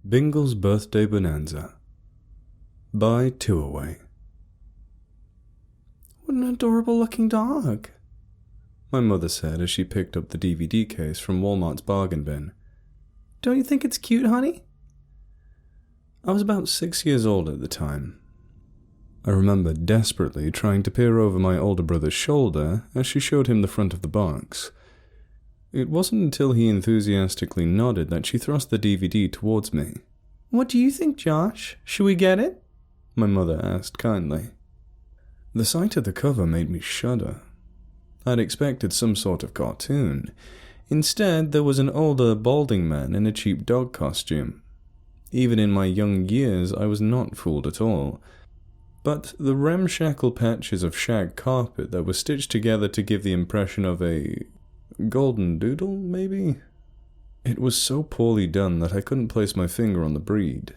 Bingles' Birthday Bonanza by Two-Away. What an adorable-looking dog, my mother said as she picked up the DVD case from Walmart's bargain bin. Don't you think it's cute, honey? I was about 6 years old at the time. I remember desperately trying to peer over my older brother's shoulder as she showed him the front of the box. It wasn't until he enthusiastically nodded that she thrust the DVD towards me. What do you think, Josh? Should we get it? My mother asked kindly. The sight of the cover made me shudder. I'd expected some sort of cartoon. Instead, there was an older, balding man in a cheap dog costume. Even in my young years, I was not fooled at all. But the ramshackle patches of shag carpet that were stitched together to give the impression of a golden doodle, maybe? It was so poorly done that I couldn't place my finger on the breed.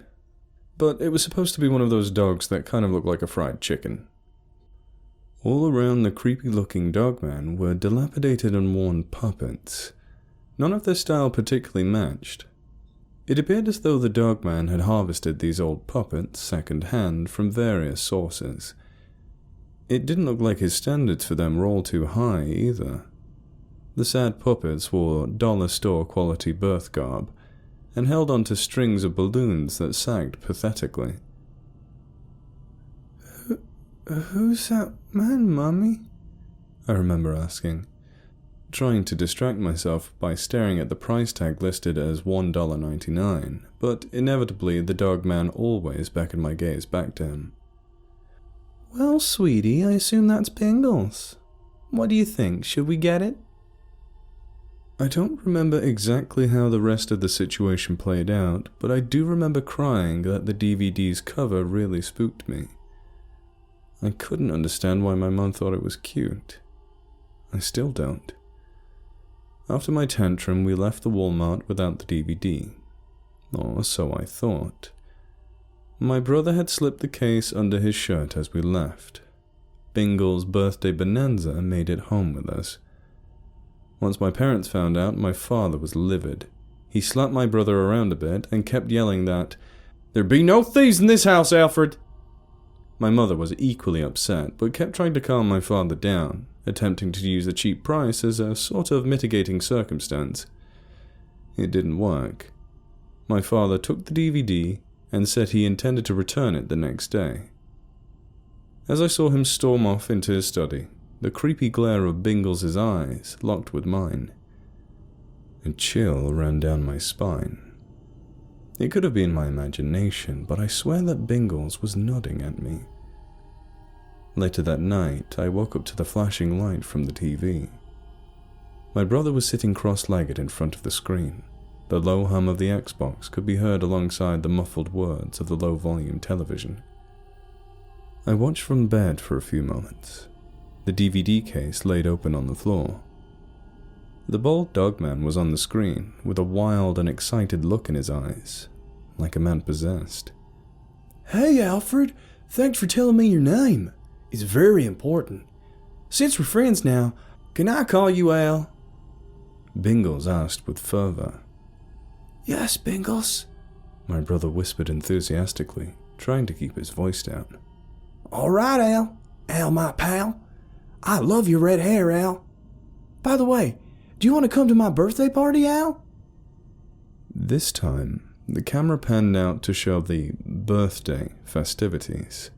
But it was supposed to be one of those dogs that kind of looked like a fried chicken. All around the creepy-looking dogman were dilapidated and worn puppets. None of their style particularly matched. It appeared as though the dogman had harvested these old puppets second-hand from various sources. It didn't look like his standards for them were all too high, either. The sad puppets wore dollar store quality birth garb and held onto strings of balloons that sagged pathetically. Who's that man, Mommy? I remember asking, trying to distract myself by staring at the price tag listed as $1.99, but inevitably the dogman always beckoned my gaze back to him. Well, sweetie, I assume that's Bingles. What do you think? Should we get it? I don't remember exactly how the rest of the situation played out, but I do remember crying that the DVD's cover really spooked me. I couldn't understand why my mum thought it was cute. I still don't. After my tantrum, we left the Walmart without the DVD. Or so I thought. My brother had slipped the case under his shirt as we left. Bingles' Birthday Bonanza made it home with us. Once my parents found out, my father was livid. He slapped my brother around a bit and kept yelling that, "There be no thieves in this house, Alfred!" My mother was equally upset, but kept trying to calm my father down, attempting to use the cheap price as a sort of mitigating circumstance. It didn't work. My father took the DVD and said he intended to return it the next day. As I saw him storm off into his study, the creepy glare of Bingles' eyes locked with mine. A chill ran down my spine. It could have been my imagination, but I swear that Bingles was nodding at me. Later that night, I woke up to the flashing light from the TV. My brother was sitting cross-legged in front of the screen. The low hum of the Xbox could be heard alongside the muffled words of the low-volume television. I watched from bed for a few moments. The DVD case laid open on the floor. The bald dogman was on the screen, with a wild and excited look in his eyes, like a man possessed. Hey, Alfred, thanks for telling me your name. It's very important. Since we're friends now, can I call you Al? Bingles asked with fervor. Yes, Bingles, my brother whispered enthusiastically, trying to keep his voice down. All right, Al. Al, my pal. I love your red hair, Al. By the way, do you want to come to my birthday party, Al? This time, the camera panned out to show the birthday festivities.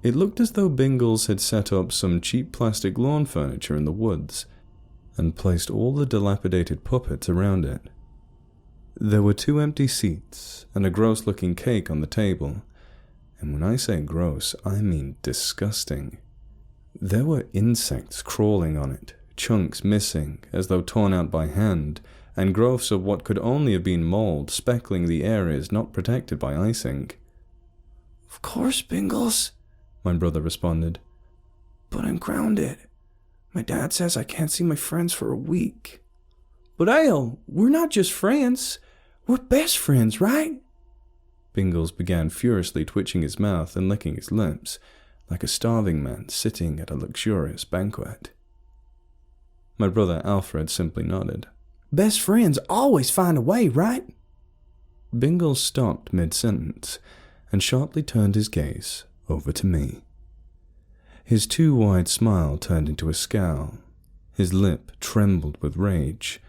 It looked as though Bingles had set up some cheap plastic lawn furniture in the woods and placed all the dilapidated puppets around it. There were 2 empty seats and a gross-looking cake on the table, and when I say gross, I mean disgusting. There were insects crawling on it, chunks missing as though torn out by hand, and growths of what could only have been mold speckling the areas not protected by icing. Of course, Bingles, my brother responded. But I'm grounded. My dad says I can't see my friends for a week. But Al, we're not just friends. We're best friends, right? Bingles began furiously twitching his mouth and licking his lips, like a starving man sitting at a luxurious banquet. My brother Alfred simply nodded. Best friends always find a way, right? Bingles stopped mid-sentence and sharply turned his gaze over to me. His too wide smile turned into a scowl. His lip trembled with rage.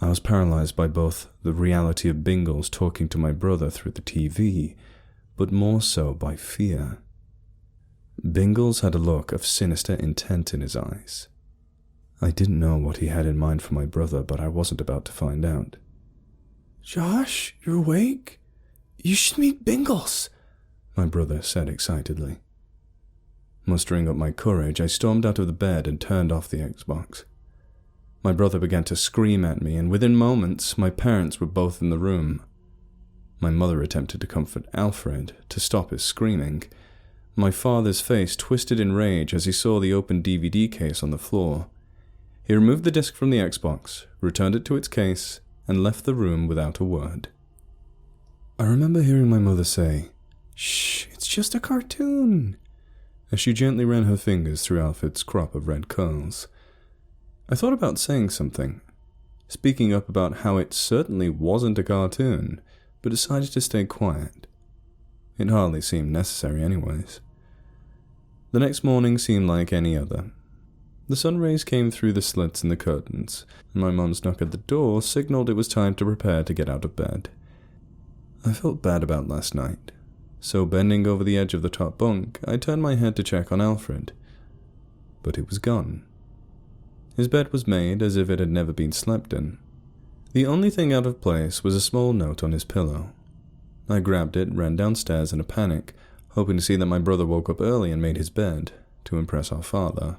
I was paralyzed by both the reality of Bingles talking to my brother through the TV, but more so by fear. Bingles had a look of sinister intent in his eyes. I didn't know what he had in mind for my brother, but I wasn't about to find out. "Josh, you're awake? You should meet Bingles," my brother said excitedly. Mustering up my courage, I stormed out of the bed and turned off the Xbox. My brother began to scream at me, and within moments, my parents were both in the room. My mother attempted to comfort Alfred to stop his screaming. My father's face twisted in rage as he saw the open DVD case on the floor. He removed the disc from the Xbox, returned it to its case, and left the room without a word. I remember hearing my mother say, "Shh, it's just a cartoon," as she gently ran her fingers through Alfred's crop of red curls. I thought about saying something, speaking up about how it certainly wasn't a cartoon, but decided to stay quiet. It hardly seemed necessary anyways. The next morning seemed like any other. The sun rays came through the slits in the curtains, and my mum's knock at the door signaled it was time to prepare to get out of bed. I felt bad about last night, so bending over the edge of the top bunk, I turned my head to check on Alfred. But it was gone. His bed was made as if it had never been slept in. The only thing out of place was a small note on his pillow. I grabbed it and ran downstairs in a panic, hoping to see that my brother woke up early and made his bed, to impress our father.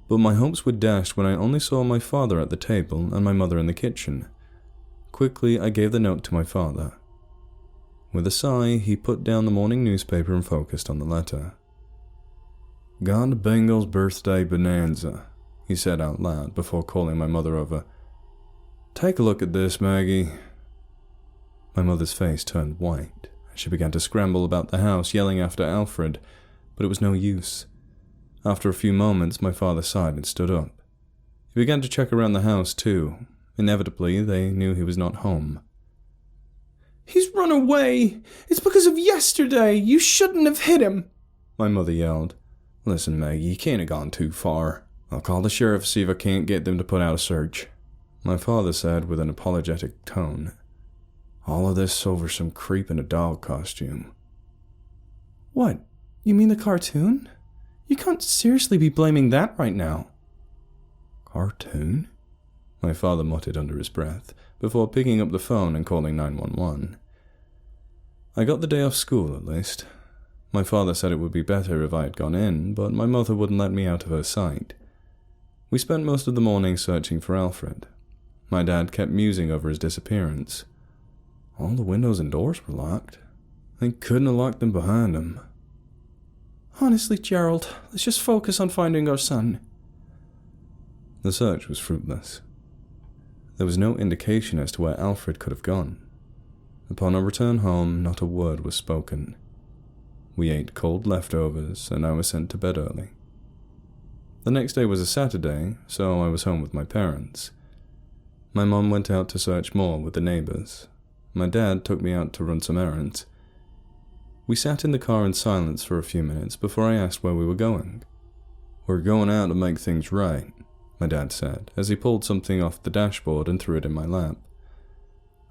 But my hopes were dashed when I only saw my father at the table and my mother in the kitchen. Quickly, I gave the note to my father. With a sigh, he put down the morning newspaper and focused on the letter. "Gone to Bingles' birthday bonanza," he said out loud before calling my mother over. "Take a look at this, Maggie." My mother's face turned white, and she began to scramble about the house, yelling after Alfred, but it was no use. After a few moments, my father sighed and stood up. He began to check around the house too. Inevitably, they knew he was not home. "He's run away! It's because of yesterday! You shouldn't have hit him!" my mother yelled. "Listen, Maggie, you can't have gone too far. I'll call the sheriff, see if I can't get them to put out a search," my father said with an apologetic tone. "All of this over some creep in a dog costume." "What? You mean the cartoon? You can't seriously be blaming that right now." "Cartoon?" my father muttered under his breath, before picking up the phone and calling 911. I got the day off school, at least. My father said it would be better if I had gone in, but my mother wouldn't let me out of her sight. We spent most of the morning searching for Alfred. My dad kept musing over his disappearance. All the windows and doors were locked. They couldn't have locked them behind him. "Honestly, Gerald, let's just focus on finding our son." The search was fruitless. There was no indication as to where Alfred could have gone. Upon our return home, not a word was spoken. We ate cold leftovers, and I was sent to bed early. The next day was a Saturday, so I was home with my parents. My mom went out to search more with the neighbors. My dad took me out to run some errands. We sat in the car in silence for a few minutes before I asked where we were going. "We're going out to make things right," my dad said, as he pulled something off the dashboard and threw it in my lap.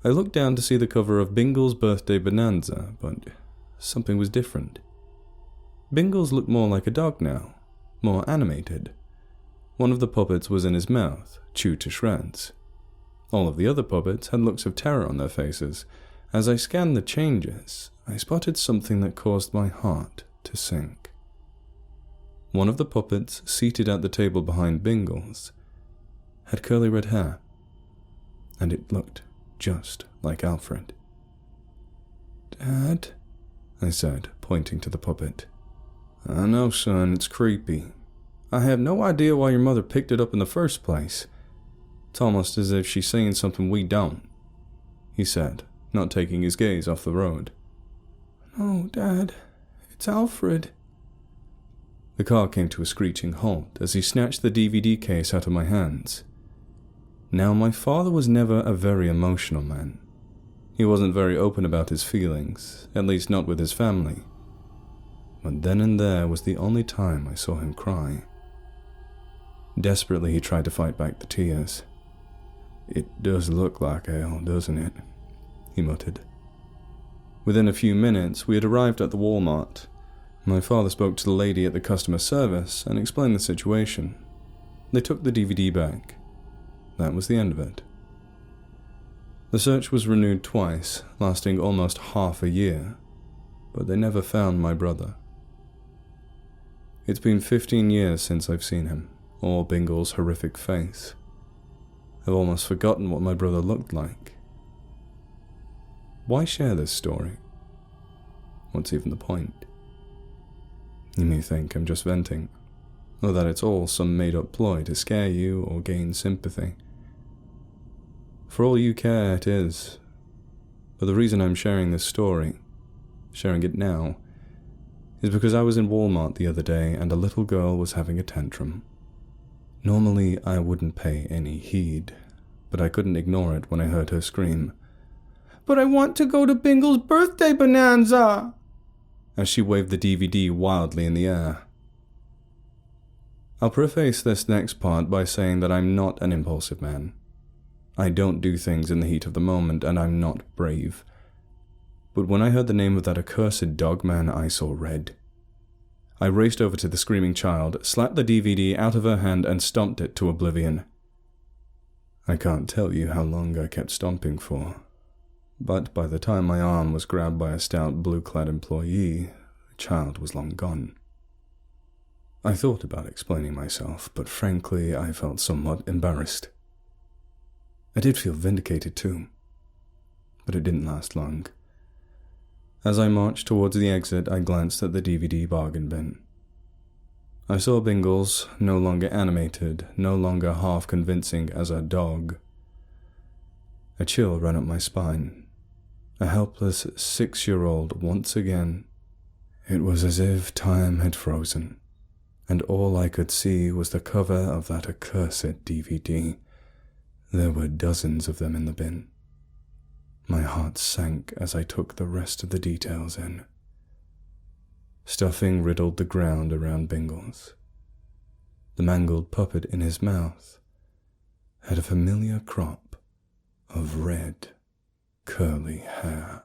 I looked down to see the cover of Bingles' birthday bonanza, but something was different. Bingles looked more like a dog now, more animated. One of the puppets was in his mouth, chewed to shreds. All of the other puppets had looks of terror on their faces. As I scanned the changes, I spotted something that caused my heart to sink. One of the puppets, seated at the table behind Bingles, had curly red hair, and it looked just like Alfred. "Dad?" I said, pointing to the puppet. "I know, son, it's creepy. I have no idea why your mother picked it up in the first place. It's almost as if she's seeing something we don't," he said, not taking his gaze off the road. "No, Dad, it's Alfred." The car came to a screeching halt as he snatched the DVD case out of my hands. Now, my father was never a very emotional man. He wasn't very open about his feelings, at least not with his family. But then and there was the only time I saw him cry. Desperately, he tried to fight back the tears. "It does look like ale, doesn't it?" he muttered. Within a few minutes, we had arrived at the Walmart. My father spoke to the lady at the customer service and explained the situation. They took the DVD back. That was the end of it. The search was renewed twice, lasting almost half a year, but they never found my brother. It's been 15 years since I've seen him, or Bingles' horrific face. I've almost forgotten what my brother looked like. Why share this story? What's even the point? You may think I'm just venting, or that it's all some made-up ploy to scare you or gain sympathy. For all you care, it is. But the reason I'm sharing this story, sharing it now, is because I was in Walmart the other day and a little girl was having a tantrum. Normally, I wouldn't pay any heed, but I couldn't ignore it when I heard her scream, "But I want to go to Bingles' birthday bonanza!" as she waved the DVD wildly in the air. I'll preface this next part by saying that I'm not an impulsive man. I don't do things in the heat of the moment, and I'm not brave. But when I heard the name of that accursed dogman, I saw red. I raced over to the screaming child, slapped the DVD out of her hand, and stomped it to oblivion. I can't tell you how long I kept stomping for, but by the time my arm was grabbed by a stout blue-clad employee, the child was long gone. I thought about explaining myself, but frankly, I felt somewhat embarrassed. I did feel vindicated too, but it didn't last long. As I marched towards the exit, I glanced at the DVD bargain bin. I saw Bingles, no longer animated, no longer half convincing as a dog. A chill ran up my spine. A helpless 6-year-old once again. It was as if time had frozen, and all I could see was the cover of that accursed DVD. There were dozens of them in the bin. My heart sank as I took the rest of the details in. Stuffing riddled the ground around Bingles. The mangled puppet in his mouth had a familiar crop of red, curly hair.